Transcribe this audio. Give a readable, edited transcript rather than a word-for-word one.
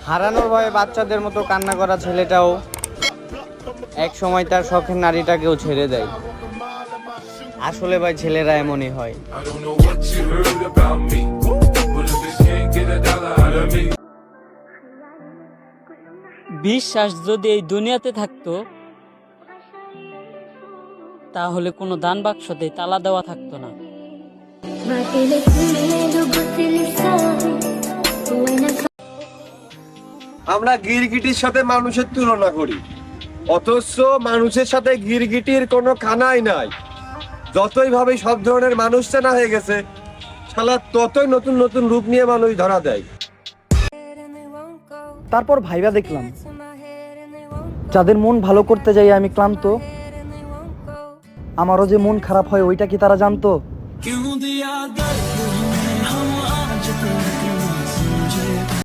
হারানোর ভয়ে বাচ্চাদের মতো কান্না করা ছেলেটাও এক সময় তার শখের নারীটাকেও ছেড়ে দেয়। আসলে ভাই ছেলেরা এমনই হয়। বিশ্বাস যদি এই দুনিয়াতে থাকতো তাহলে কোনো দান বাক্সতে তালা দেওয়া থাকতো না। আমরা গিরগিটির সাথে মানুষের তুলনা করি, অথচ মানুষের সাথে গিরগিটির কোনো খানাই নাই। যতই ভাবে সব ধরনের মানুষ চেনা হয়ে গেছে, শালা ততই নতুন নতুন রূপ নিয়ে মানুষ ধরা দেয়। তারপর ভাইবা দেখলাম, যাদের মন ভালো করতে যাই আমি ক্লান্ত, আমারও যে মন খারাপ হয় ওইটা কি তারা জানতো?